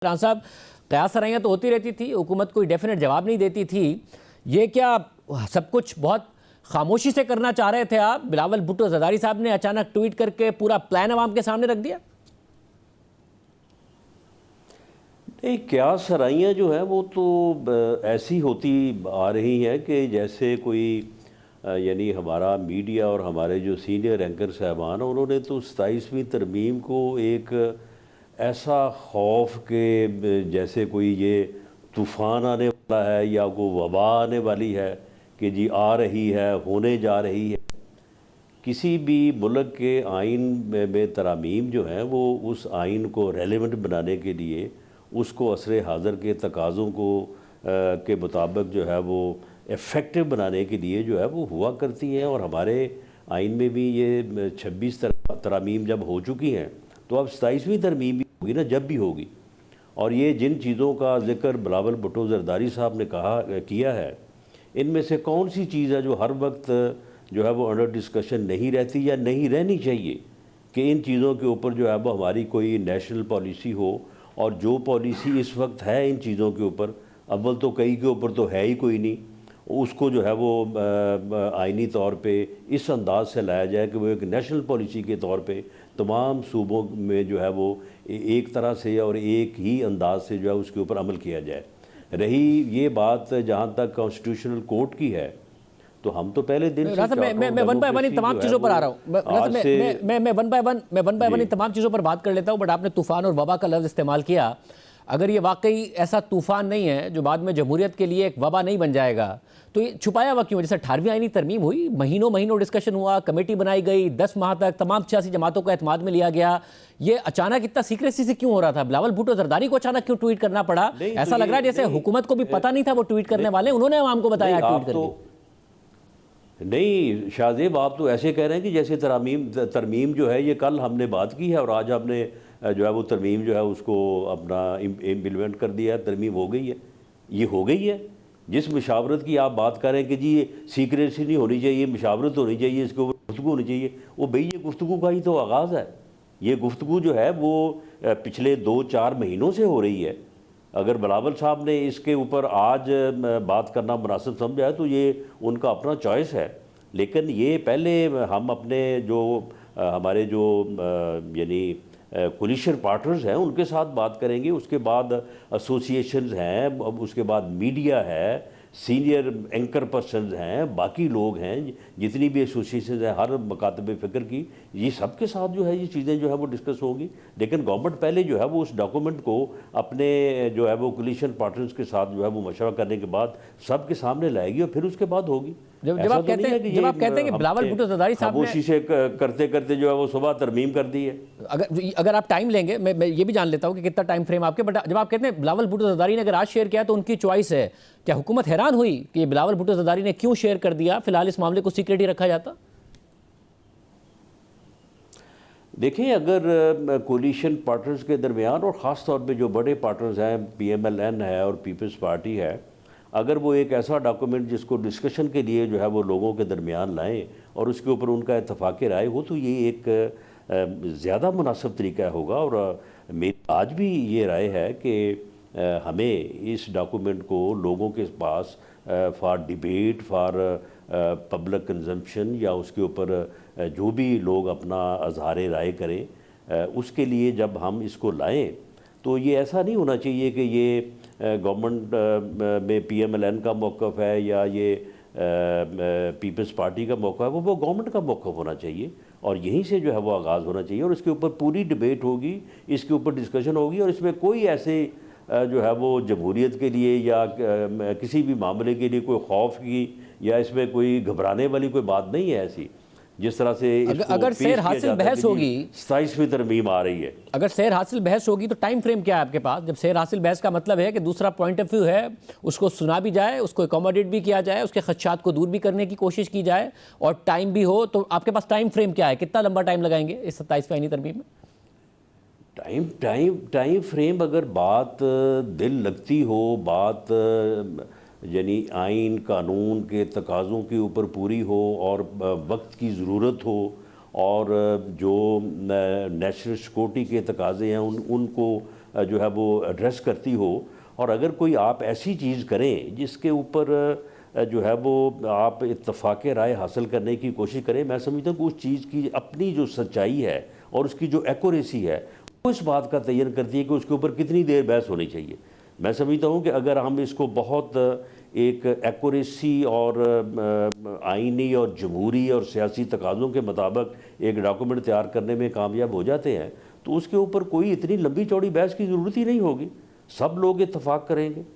عمران صاحب، قیاس سرائیاں تو ہوتی رہتی تھی، حکومت کوئی ڈیفینیٹ جواب نہیں دیتی تھی. یہ کیا سب کچھ بہت خاموشی سے کرنا چاہ رہے تھے آپ؟ بلاول بھٹو زرداری صاحب نے اچانک ٹویٹ کر کے پورا پلان عوام کے سامنے رکھ دیا. نہیں، قیاس سرائیاں جو ہیں وہ تو ایسی ہوتی آ رہی ہیں کہ جیسے کوئی یعنی ہمارا میڈیا اور ہمارے جو سینئر اینکر صاحبان انہوں نے تو 27ویں ترمیم کو ایک ایسا خوف کہ جیسے کوئی یہ طوفان آنے والا ہے یا کوئی وبا آنے والی ہے کہ جی آ رہی ہے، ہونے جا رہی ہے. کسی بھی ملک کے آئین میں ترامیم جو ہیں وہ اس آئین کو ریلیونٹ بنانے کے لیے اس کو عصر حاضر کے تقاضوں کو کے مطابق جو ہے وہ ایفیکٹو بنانے کے لیے جو ہے وہ ہوا کرتی ہیں. اور ہمارے آئین میں بھی یہ 26 ترامیم جب ہو چکی ہیں تو اب 27ویں ترمیم بھی ہوگی نا، جب بھی ہوگی. اور یہ جن چیزوں کا ذکر بلاول بھٹو زرداری صاحب نے کیا ہے، ان میں سے کون سی چیز ہے جو ہر وقت جو ہے وہ انڈر ڈسکشن نہیں رہتی یا نہیں رہنی چاہیے کہ ان چیزوں کے اوپر جو ہے وہ ہماری کوئی نیشنل پالیسی ہو. اور جو پالیسی اس وقت ہے ان چیزوں کے اوپر، اول تو کئی کے اوپر تو ہے ہی کوئی نہیں، اس کو جو ہے وہ آئینی طور پہ اس انداز سے لایا جائے کہ وہ ایک نیشنل پالیسی کے طور پہ تمام صوبوں میں جو ہے وہ ایک طرح سے اور ایک ہی انداز سے جو ہے اس کے اوپر عمل کیا جائے. رہی یہ بات جہاں تک کانسٹیٹیوشنل کورٹ کی ہے، تو ہم تو پہلے دن سے میں ون بائی ون ان تمام چیزوں پر آ رہا ہوں. میں ون بائی ون ان تمام چیزوں پر بات کر لیتا ہوں. بٹ آپ نے طوفان اور وبا کا لفظ استعمال کیا. اگر یہ واقعی ایسا طوفان نہیں ہے جو بعد میں جمہوریت کے لیے ایک وبا نہیں بن جائے گا، تو یہ چھپایا ہوا کیوں؟ جیسے 18ویں آئینی ترمیم ہوئی، مہینوں ڈسکشن ہوا، کمیٹی بنائی گئی، 10 ماہ تک تمام 86 جماعتوں کو اعتماد میں لیا گیا. یہ اچانک اتنا سیکریسی سے کیوں ہو رہا تھا؟ بلاول بھٹو زرداری کو اچانک کیوں ٹویٹ کرنا پڑا؟ ایسا لگ رہا ہے جیسے حکومت کو بھی پتہ نہیں تھا وہ ٹویٹ کرنے والے، انہوں نے عوام کو بتایا ٹویٹ کر کے. نہیں شاہ زیب، آپ تو ایسے کہہ رہے ہیں کہ جیسے ترمیم جو ہے یہ کل ہم نے بات کی ہے اور آج ہم نے جو ہے وہ ترمیم جو ہے اس کو اپنا امپلیمنٹ کر دیا ہے، ترمیم ہو گئی ہے. یہ ہو گئی ہے. جس مشاورت کی آپ بات کر رہے ہیں کہ جی یہ سیکریسی نہیں ہونی چاہیے، مشاورت ہونی چاہیے، اس کے اوپر گفتگو ہونی چاہیے، وہ بھئی یہ گفتگو کا ہی تو آغاز ہے. یہ گفتگو جو ہے وہ پچھلے 2-4 مہینوں سے ہو رہی ہے. اگر بلاول صاحب نے اس کے اوپر آج بات کرنا مناسب سمجھا ہے تو یہ ان کا اپنا چوائس ہے. لیکن یہ پہلے ہم اپنے جو ہمارے جو یعنی کولیشن پارٹنرز ہیں ان کے ساتھ بات کریں گے، اس کے بعد ایسوسیشنز ہیں، اس کے بعد میڈیا ہے، سینئر اینکر پرسنز ہیں، باقی لوگ ہیں، جتنی بھی ایسوسیشنز ہیں ہر مکاتب فکر کی، یہ سب کے ساتھ جو ہے یہ چیزیں جو ہے وہ ڈسکس ہوگی. لیکن گورنمنٹ پہلے جو ہے وہ اس ڈاکومنٹ کو اپنے جو ہے وہ کولیشن پارٹنرز کے ساتھ جو ہے وہ مشورہ کرنے کے بعد سب کے سامنے لائے گی اور پھر اس کے بعد ہوگی. جب آپ کہتے ہیں کہ بلاول بھٹو زرداری صاحب نے خاموشی سے کرتے کرتے جو ہے وہ صبح ترمیم کر دی ہے. اگر آپ ٹائم لیں گے، میں یہ بھی جان لیتا ہوں کہ کتنا ٹائم فریم آپ کے، بٹ جب آپ کہتے ہیں بلاول بھٹو زرداری نے اگر آج شیئر کیا تو ان کی چوائس ہے، کیا حکومت حیران ہوئی کہ یہ بلاول بھٹو زرداری نے کیوں شیئر کر دیا؟ فی الحال اس معاملے کو سیکریٹ ہی رکھا جاتا. دیکھیں، اگر کولیشن پارٹنرز کے درمیان اور خاص طور پہ جو بڑے پارٹنرز ہیں، پی ایم ایل این ہے اور پیپلز پارٹی ہے، اگر وہ ایک ایسا ڈاکومنٹ جس کو ڈسکشن کے لیے جو ہے وہ لوگوں کے درمیان لائیں اور اس کے اوپر ان کا اتفاق رائے ہو، تو یہ ایک زیادہ مناسب طریقہ ہوگا. اور میری آج بھی یہ رائے ہے کہ ہمیں اس ڈاکومنٹ کو لوگوں کے پاس for debate, for public consumption, یا اس کے اوپر جو بھی لوگ اپنا اظہار رائے کریں، اس کے لیے جب ہم اس کو لائیں تو یہ ایسا نہیں ہونا چاہیے کہ یہ گورنمنٹ میں پی ایم ایل این کا موقف ہے یا یہ پیپلز پارٹی کا موقف ہے. وہ گورنمنٹ کا موقف ہونا چاہیے اور یہیں سے جو ہے وہ آغاز ہونا چاہیے اور اس کے اوپر پوری ڈبیٹ ہوگی، اس کے اوپر ڈسکشن ہوگی. اور اس میں کوئی ایسے جو ہے وہ جمہوریت کے لیے یا کسی بھی معاملے کے لیے کوئی خوف کی یا اس میں کوئی گھبرانے والی کوئی بات نہیں ہے ایسی جس طرح سے اگر سیر حاصل بحث ہوگی، 27ویں ترمیم آ رہی ہے. اگر سیر حاصل بحث ہوگی تو ٹائم فریم کیا ہے آپ کے پاس؟ جب سیر حاصل بحث کا مطلب ہے کہ دوسرا پوائنٹ آف ویو ہے، اس کو سنا بھی جائے، اس کو اکوموڈیٹ بھی کیا جائے، اس کے خدشات کو دور بھی کرنے کی کوشش کی جائے اور ٹائم بھی ہو، تو آپ کے پاس ٹائم فریم کیا ہے؟ کتنا لمبا ٹائم لگائیں گے اس 27ویں آئینی ترمیم میں؟ ٹائم فریم اگر بات دل لگتی ہو، بات یعنی آئین قانون کے تقاضوں کے اوپر پوری ہو اور وقت کی ضرورت ہو اور جو نیشنل سیکورٹی کے تقاضے ہیں ان کو جو ہے وہ ایڈریس کرتی ہو، اور اگر کوئی آپ ایسی چیز کریں جس کے اوپر جو ہے وہ آپ اتفاق رائے حاصل کرنے کی کوشش کریں، میں سمجھتا ہوں کہ اس چیز کی اپنی جو سچائی ہے اور اس کی جو ایکوریسی ہے وہ اس بات کا تعین کرتی ہے کہ اس کے اوپر کتنی دیر بحث ہونی چاہیے۔ میں سمجھتا ہوں کہ اگر ہم اس کو بہت ایک ایکوریسی اور آئینی اور جمہوری اور سیاسی تقاضوں کے مطابق ایک ڈاکومنٹ تیار کرنے میں کامیاب ہو جاتے ہیں تو اس کے اوپر کوئی اتنی لمبی چوڑی بحث کی ضرورت ہی نہیں ہوگی، سب لوگ اتفاق کریں گے۔